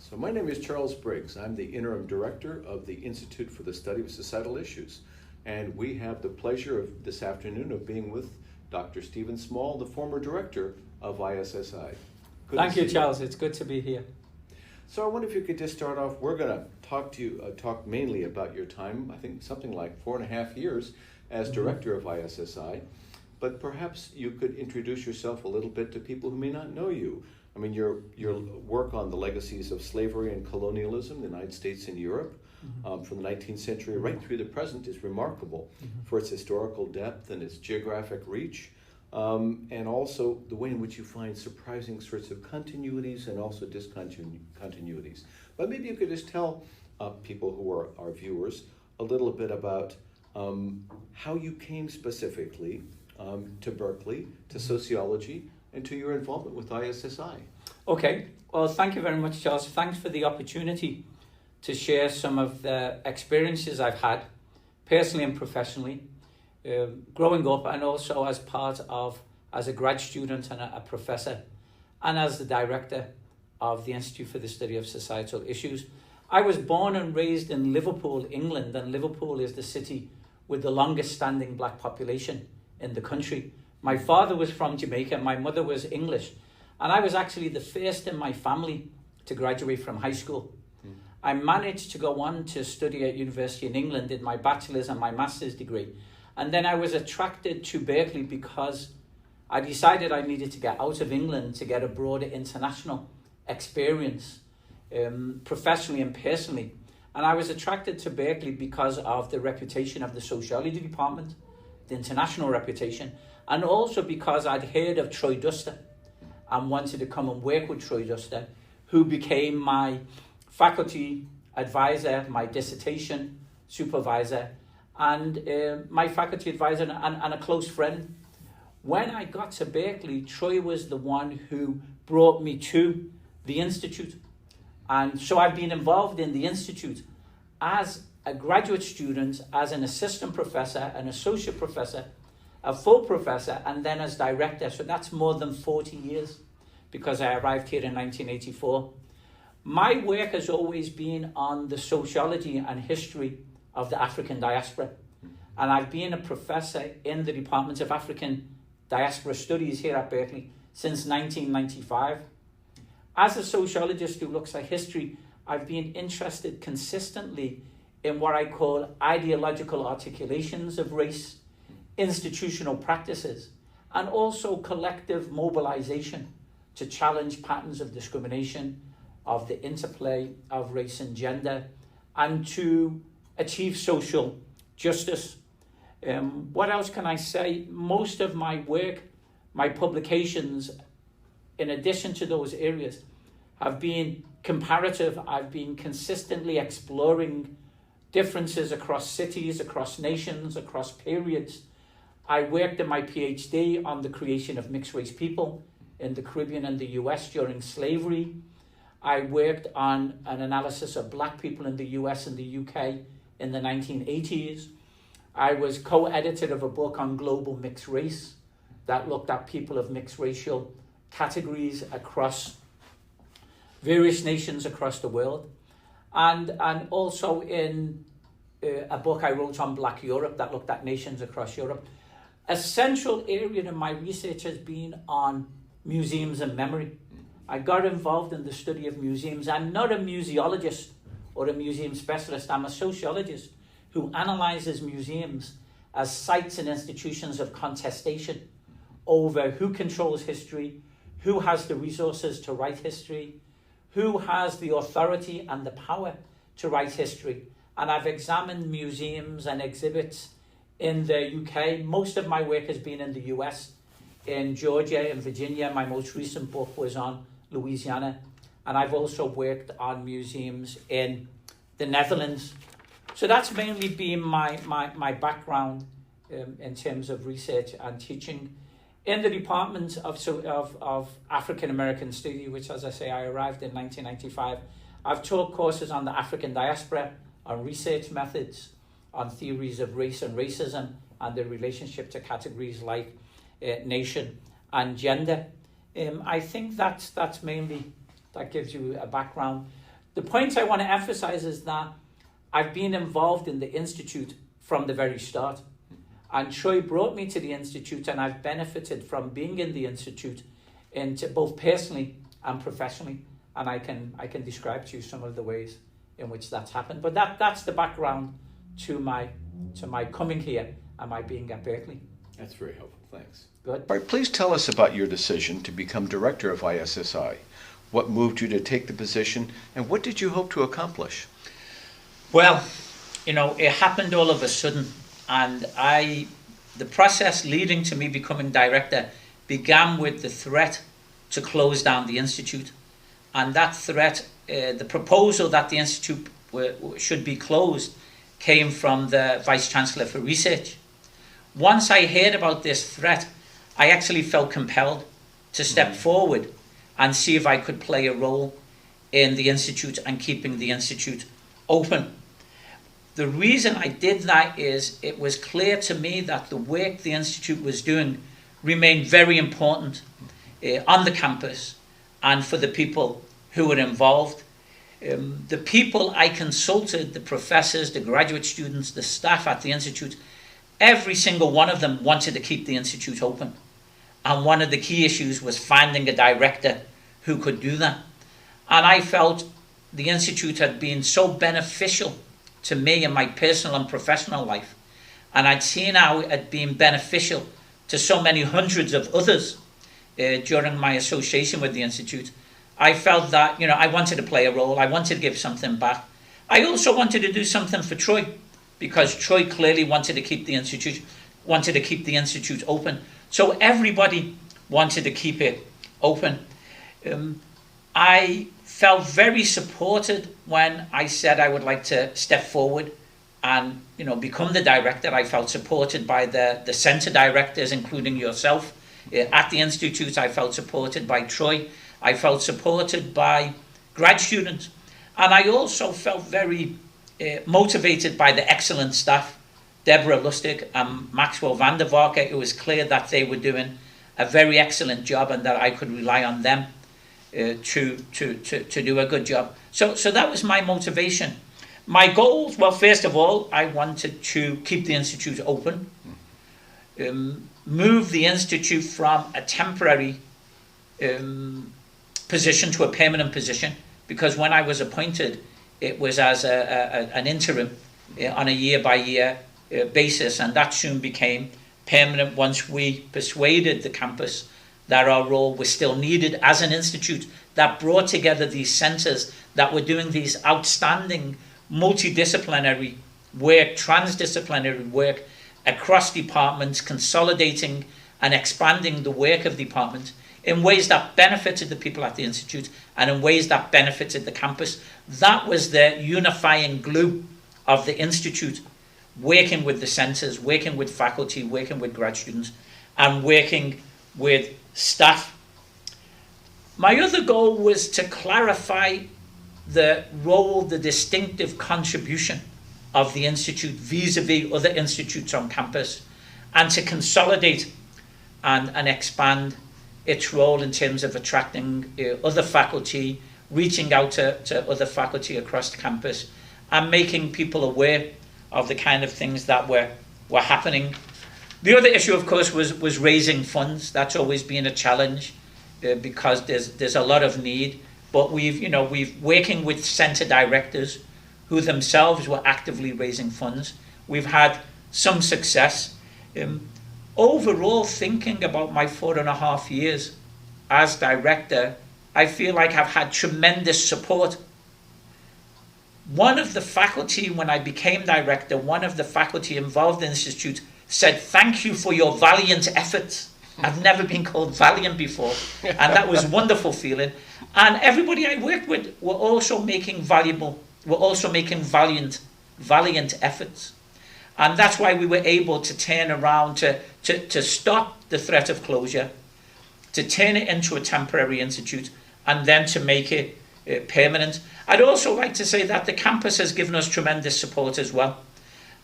So my name is Charles Briggs. I'm the Interim Director of the Institute for the Study of Societal Issues. And we have the pleasure of this afternoon of being with Dr. Stephen Small, the former director of ISSI. Thank you, Charles. It's good to be here. So I wonder if you could just start off. We're going to talk mainly about your time, I think something like 4.5 years as director of ISSI. But perhaps you could introduce yourself a little bit to people who may not know you. I mean, your work on the legacies of slavery and colonialism in the United States and Europe from the 19th century right through the present is remarkable for its historical depth and its geographic reach, and also the way in which you find surprising sorts of continuities and also discontinuities. But maybe you could just tell people who are our viewers a little bit about how you came specifically to Berkeley, to sociology, and to your involvement with ISSI. Okay, well, thank you very much, Charles. Thanks for the opportunity to share some of the experiences I've had, personally and professionally, growing up, and also as a grad student and a professor, and as the director of the Institute for the Study of Societal Issues. I was born and raised in Liverpool, England, and Liverpool is the city with the longest standing black population in the country. My father was from Jamaica, my mother was English, and I was actually the first in my family to graduate from high school. I managed to go on to study at university in England, did my bachelor's and my master's degree, and then I was attracted to Berkeley because I decided I needed to get out of England to get a broader international experience, professionally and personally. And I was attracted to Berkeley because of the reputation of the sociology department, the international reputation, and also because I'd heard of Troy Duster and wanted to come and work with Troy Duster, who became my faculty advisor, my dissertation supervisor, and my faculty advisor and a close friend. When I got to Berkeley, Troy was the one who brought me to the Institute. And so I've been involved in the Institute as a graduate student, as an assistant professor, an associate professor, a full professor, and then as director. So that's more than 40 years because I arrived here in 1984. My work has always been on the sociology and history of the African diaspora. And I've been a professor in the Department of African Diaspora Studies here at Berkeley since 1995. As a sociologist who looks at history, I've been interested consistently in what I call ideological articulations of race, institutional practices, and also collective mobilization to challenge patterns of discrimination, of the interplay of race and gender, and to achieve social justice. What else can I say? Most of my work, my publications, in addition to those areas, have been comparative. I've been consistently exploring differences across cities, across nations, across periods. I worked in my PhD on the creation of mixed race people in the Caribbean and the US during slavery. I worked on an analysis of black people in the US and the UK in the 1980s. I was co-editor of a book on global mixed race that looked at people of mixed racial categories across various nations across the world. And also in a book I wrote on Black Europe that looked at nations across Europe. A central area in my research has been on museums and memory. I got involved in the study of museums. I'm not a museologist or a museum specialist. I'm a sociologist who analyzes museums as sites and institutions of contestation over who controls history, who has the resources to write history, who has the authority and the power to write history. And I've examined museums and exhibits in the UK. Most of my work has been in the US, in Georgia, in Virginia. My most recent book was on Louisiana. And I've also worked on museums in the Netherlands. So that's mainly been my background in terms of research and teaching. In the Department of African American Study, which, as I say, I arrived in 1995, I've taught courses on the African diaspora, on research methods, on theories of race and racism, and the relationship to categories like nation and gender. I think that's mainly, that gives you a background. The point I want to emphasize is that I've been involved in the Institute from the very start. And Troy brought me to the Institute, and I've benefited from being in the Institute, into both personally and professionally. And I can describe to you some of the ways in which that's happened. But that's the background to my coming here and my being at Berkeley. That's very helpful. Thanks. Good. All right, please tell us about your decision to become director of ISSI. What moved you to take the position, and what did you hope to accomplish? Well, it happened all of a sudden, and the process leading to me becoming director began with the threat to close down the Institute. And that threat, the proposal that the Institute should be closed, came from the Vice Chancellor for Research. Once I heard about this threat, I actually felt compelled to step forward and see if I could play a role in the Institute and keeping the Institute open. The reason I did that is it was clear to me that the work the Institute was doing remained very important on the campus and for the people who were involved. The people I consulted, the professors, the graduate students, the staff at the Institute, every single one of them wanted to keep the Institute open. And one of the key issues was finding a director who could do that. And I felt the Institute had been so beneficial to me in my personal and professional life. And I'd seen how it had been beneficial to so many hundreds of others during my association with the Institute. I felt that, I wanted to play a role. I wanted to give something back. I also wanted to do something for Troy, because Troy clearly wanted to keep the Institute open. So everybody wanted to keep it open. I felt very supported when I said I would like to step forward and become the director. I felt supported by the centre directors, including yourself. At the Institute, I felt supported by Troy. I felt supported by grad students. And I also felt very motivated by the excellent staff, Deborah Lustig and Maxwell van der Vark. It was clear that they were doing a very excellent job and that I could rely on them to do a good job. So that was my motivation. My goals, well, first of all, I wanted to keep the Institute open, move the Institute from a temporary position to a permanent position, because when I was appointed, it was as an interim on a year-by-year basis, and that soon became permanent once we persuaded the campus that our role was still needed as an institute that brought together these centres that were doing these outstanding multidisciplinary work, transdisciplinary work across departments, consolidating and expanding the work of departments in ways that benefited the people at the Institute and in ways that benefited the campus. That was the unifying glue of the Institute, working with the centres, working with faculty, working with grad students, and working with staff. My other goal was to clarify the role, the distinctive contribution of the Institute vis-a-vis other institutes on campus, and to consolidate and expand its role in terms of attracting other faculty, reaching out to other faculty across the campus, and making people aware of the kind of things that were happening. The other issue, of course, was raising funds. That's always been a challenge because there's a lot of need. But we've working with centre directors who themselves were actively raising funds. We've had some success. Overall, thinking about my 4.5 years as director, I feel like I've had tremendous support. One of the faculty, when I became director, one of the faculty involved in the Institute said, "Thank you for your valiant efforts." I've never been called valiant before, and that was a wonderful feeling. And everybody I worked with were also making valiant efforts. And that's why we were able to turn around to stop the threat of closure, to turn it into a temporary institute, and then to make it permanent. I'd also like to say that the campus has given us tremendous support as well.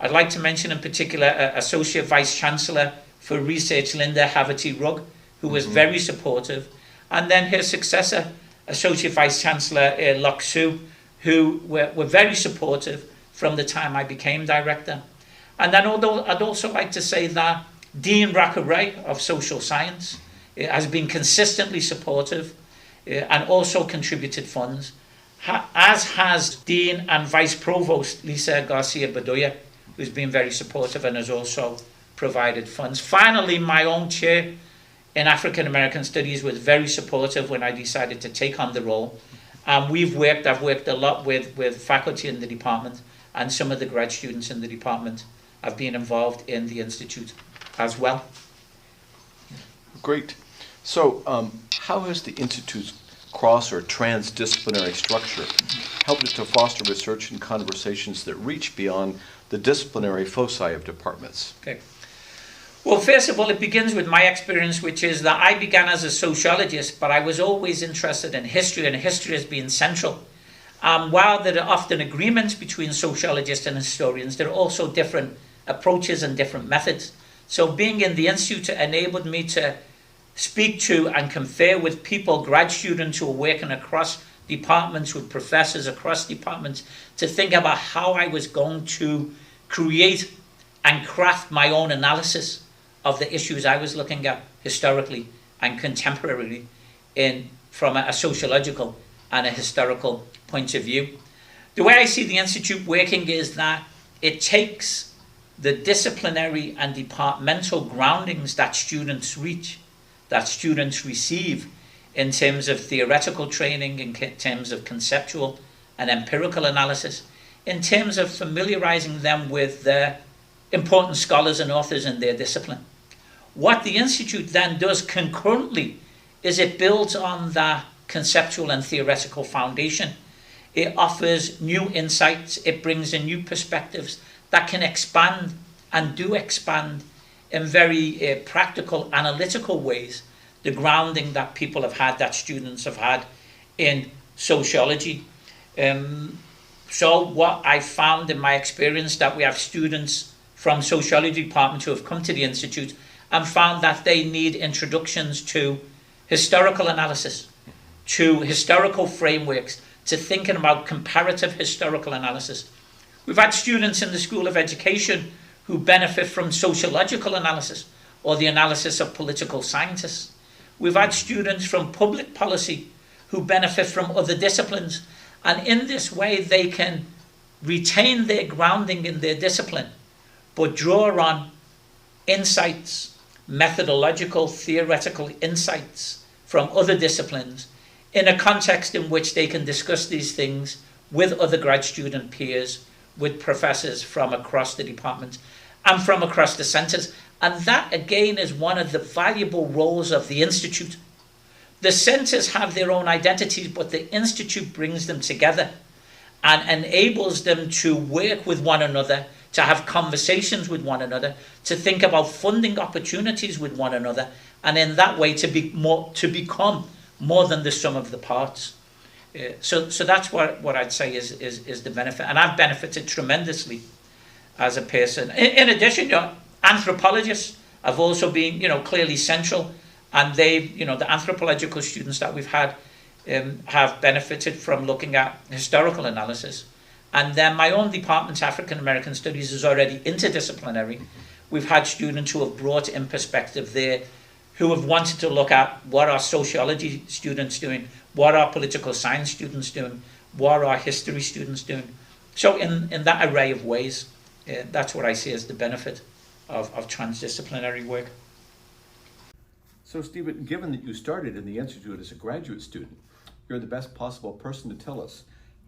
I'd like to mention in particular Associate Vice Chancellor for Research, Linda Haverty-Rugg, who was very supportive, and then her successor, Associate Vice Chancellor Lok Soo, who were very supportive from the time I became director. And then I'd also like to say that Dean Rackeray of Social Science has been consistently supportive and also contributed funds, as has Dean and Vice Provost Lisa Garcia-Bedoya, who's been very supportive and has also provided funds. Finally, my own chair in African American Studies was very supportive when I decided to take on the role. I've worked a lot with faculty in the department, and some of the grad students in the department have been involved in the Institute as well. Great. So how has the Institute's cross or transdisciplinary structure helped it to foster research and conversations that reach beyond the disciplinary foci of departments? Okay. Well, first of all, it begins with my experience, which is that I began as a sociologist, but I was always interested in history, and history has been central. While there are often agreements between sociologists and historians, there are also different approaches and different methods. So being in the Institute enabled me to speak to and confer with people, grad students who are working across departments, with professors across departments, to think about how I was going to create and craft my own analysis of the issues I was looking at historically and contemporarily from a sociological and a historical point of view. The way I see the Institute working is that it takes the disciplinary and departmental groundings that students reach, that students receive in terms of theoretical training, in terms of conceptual and empirical analysis, in terms of familiarizing them with the important scholars and authors in their discipline. What the Institute then does concurrently is it builds on that conceptual and theoretical foundation. It offers new insights, it brings in new perspectives that can expand and do expand in very practical, analytical ways the grounding that people have had, that students have had in sociology. So what I found in my experience, that we have students from sociology departments who have come to the Institute and found that they need introductions to historical analysis, to historical frameworks, to thinking about comparative historical analysis. We've had students in the School of Education who benefit from sociological analysis or the analysis of political scientists. We've had students from public policy who benefit from other disciplines, and in this way they can retain their grounding in their discipline but draw on insights, methodological, theoretical insights from other disciplines in a context in which they can discuss these things with other grad student peers, with professors from across the department and from across the centres. And that, again, is one of the valuable roles of the Institute. The centres have their own identities, but the Institute brings them together and enables them to work with one another, to have conversations with one another, to think about funding opportunities with one another, and in that way to become more than the sum of the parts. So that's what I'd say is the benefit, and I've benefited tremendously as a person. In addition, anthropologists have also been, clearly central, and they've, the anthropological students that we've had have benefited from looking at historical analysis. And then my own department, African American Studies, is already interdisciplinary. We've had students who have brought in perspective there, who have wanted to look at what are sociology students doing, what are political science students doing, what are history students doing. So in that array of ways, that's what I see as the benefit of transdisciplinary work. So Stephen, given that you started in the Institute as a graduate student, you're the best possible person to tell us,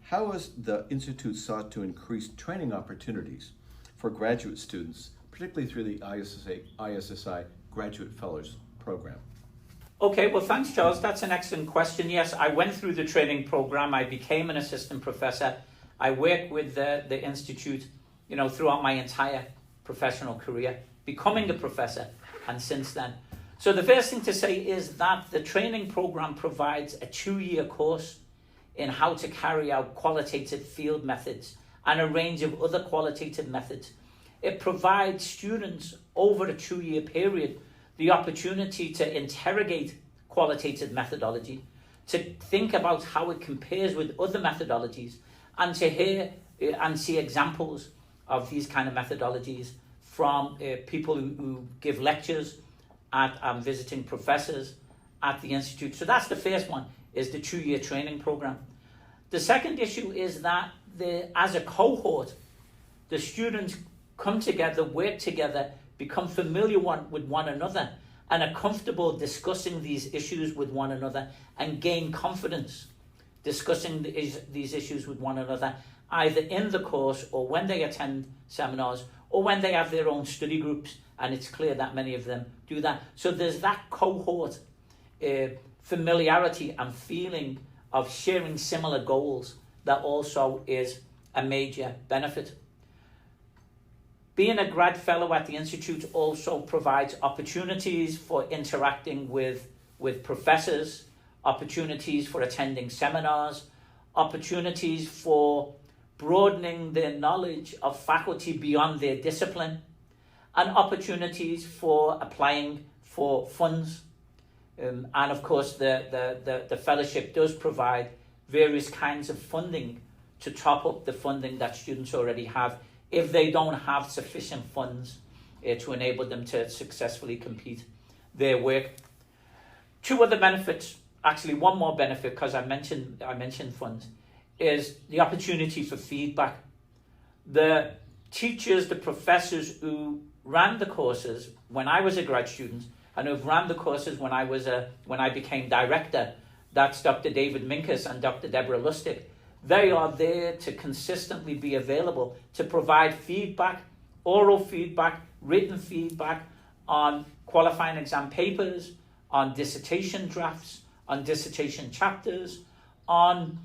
how has the Institute sought to increase training opportunities for graduate students, particularly through the ISSI Graduate Fellows Program? Okay, well, thanks, Charles. That's an excellent question. Yes, I went through the training program. I became an assistant professor. I worked with the Institute, throughout my entire professional career, becoming a professor, and since then. So the first thing to say is that the training program provides a 2-year course in how to carry out qualitative field methods and a range of other qualitative methods. It provides students over a 2-year period the opportunity to interrogate qualitative methodology, to think about how it compares with other methodologies, and to hear and see examples of these kind of methodologies from people who give lectures at visiting professors at the Institute. So that's the first one, is the 2-year training program. The second issue is that as a cohort, the students come together, work together, become familiar with one another, and are comfortable discussing these issues with one another, and gain confidence discussing these issues with one another, either in the course or when they attend seminars or when they have their own study groups, and it's clear that many of them do that. So there's that cohort familiarity and feeling of sharing similar goals that also is a major benefit. Being a grad fellow at the Institute also provides opportunities for interacting with professors, opportunities for attending seminars, opportunities for broadening their knowledge of faculty beyond their discipline, and opportunities for applying for funds. And of course, the fellowship does provide various kinds of funding to top up the funding that students already have if they don't have sufficient funds to enable them to successfully complete their work. 2 other benefits, actually one more benefit, because I mentioned funds, is the opportunity for feedback. The teachers, the professors who ran the courses when I was a grad student, and who've ran the courses when I became director, that's Dr. David Minkus and Dr. Deborah Lustig, they are there to consistently be available to provide feedback, oral feedback, written feedback on qualifying exam papers, on dissertation drafts, on dissertation chapters, on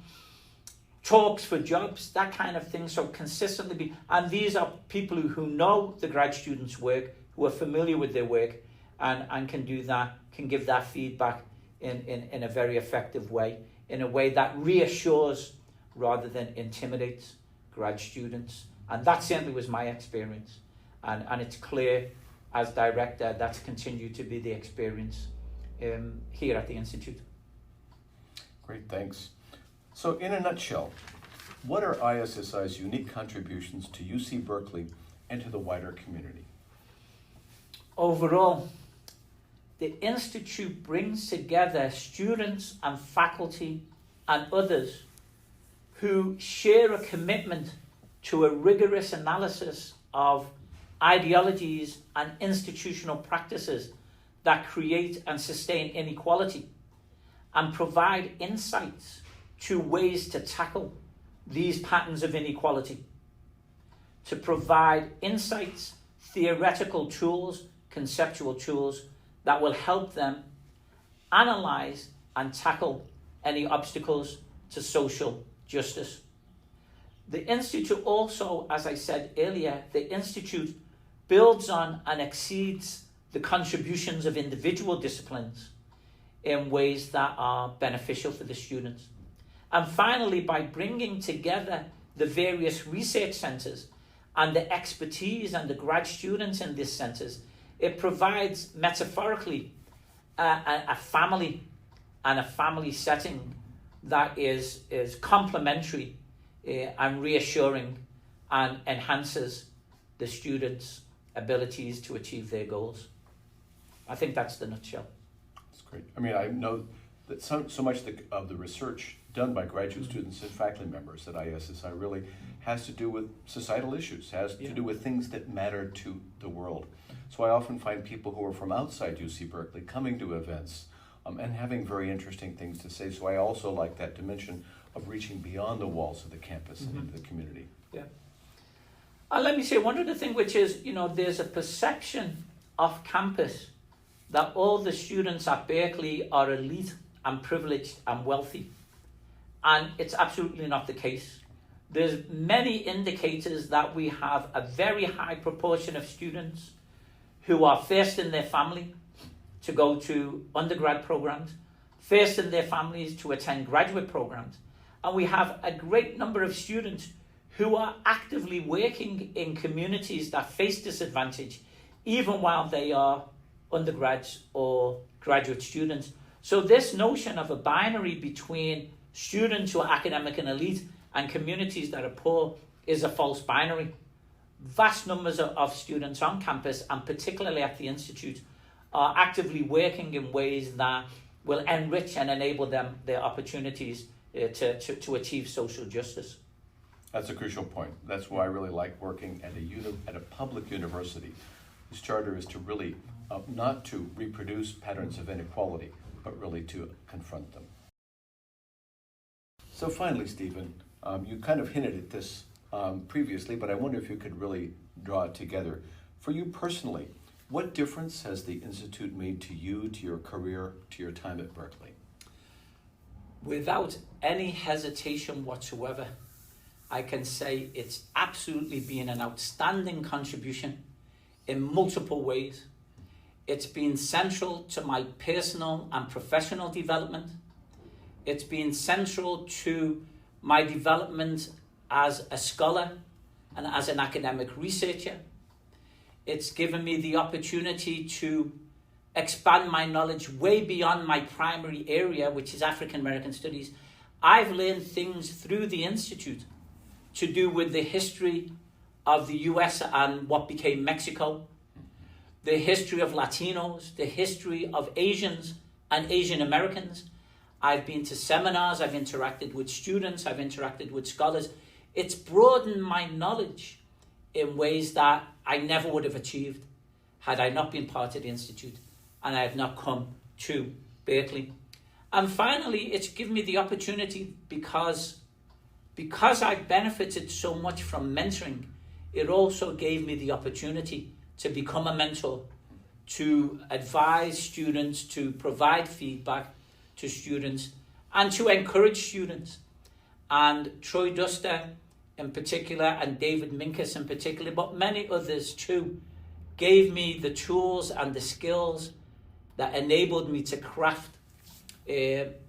talks for jobs, that kind of thing. So consistently and these are people who know the grad students' work, who are familiar with their work, and can do that, can give that feedback in a very effective way, in a way that reassures rather than intimidates grad students. And that certainly was my experience. And it's clear as director that's continued to be the experience here at the Institute. Great, thanks. So in a nutshell, what are ISSI's unique contributions to UC Berkeley and to the wider community? Overall, the Institute brings together students and faculty and others who share a commitment to a rigorous analysis of ideologies and institutional practices that create and sustain inequality, and provide insights to ways to tackle these patterns of inequality, to provide insights, theoretical tools, conceptual tools that will help them analyze and tackle any obstacles to social justice. The Institute also, as I said earlier, the Institute builds on and exceeds the contributions of individual disciplines in ways that are beneficial for the students. And finally, by bringing together the various research centres and the expertise and the grad students in these centres, it provides metaphorically a family and a family setting that is complementary and reassuring and enhances the students' abilities to achieve their goals. I think that's the nutshell. That's great. I mean, I know that so much of the research done by graduate students and faculty members at ISSI really has to do with societal issues, has to do with things that matter to the world. So I often find people who are from outside UC Berkeley coming to events and having very interesting things to say. So I also like that dimension of reaching beyond the walls of the campus and into the community. Yeah. And let me say one other thing, which is, there's a perception off campus that all the students at Berkeley are elite and privileged and wealthy. And it's absolutely not the case. There's many indicators that we have a very high proportion of students who are first in their family to go to undergrad programs, first in their families to attend graduate programs. And we have a great number of students who are actively working in communities that face disadvantage, even while they are undergrads or graduate students. So this notion of a binary between students who are academic and elite and communities that are poor is a false binary. Vast numbers of students on campus, and particularly at the Institute, are actively working in ways that will enrich and enable them their opportunities to achieve social justice. That's a crucial point. That's why I really like working at a public university, whose charter is to really not to reproduce patterns of inequality, but really to confront them. So finally, Stephen, you kind of hinted at this previously, but I wonder if you could really draw it together. For you personally, what difference has the Institute made to you, to your career, to your time at Berkeley? Without any hesitation whatsoever, I can say it's absolutely been an outstanding contribution in multiple ways. It's been central to my personal and professional development. It's been central to my development as a scholar and as an academic researcher. It's given me the opportunity to expand my knowledge way beyond my primary area, which is African American Studies. I've learned things through the Institute to do with the history of the US and what became Mexico, the history of Latinos, the history of Asians and Asian Americans. I've been to seminars, I've interacted with students, I've interacted with scholars. It's broadened my knowledge in ways that I never would have achieved had I not been part of the Institute and I had not come to Berkeley. And finally, it's given me the opportunity because I benefited so much from mentoring, it also gave me the opportunity to become a mentor, to advise students, to provide feedback to students, and to encourage students. And Troy Duster in particular, and David Minkus in particular, but many others too, gave me the tools and the skills that enabled me to craft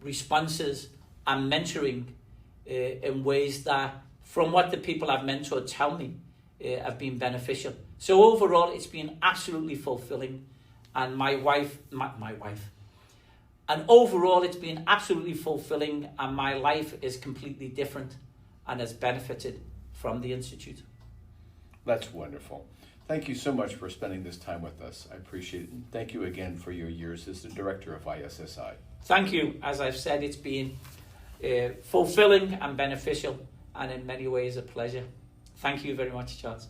responses and mentoring in ways that, from what the people I've mentored tell me, have been beneficial. So overall, it's been absolutely fulfilling. And my wife, and overall, it's been absolutely fulfilling, and my life is completely different and has benefited from the Institute. That's wonderful. Thank you so much for spending this time with us. I appreciate it. And thank you again for your years as the director of ISSI. Thank you. As I've said, it's been fulfilling and beneficial, and in many ways a pleasure. Thank you very much, Charles.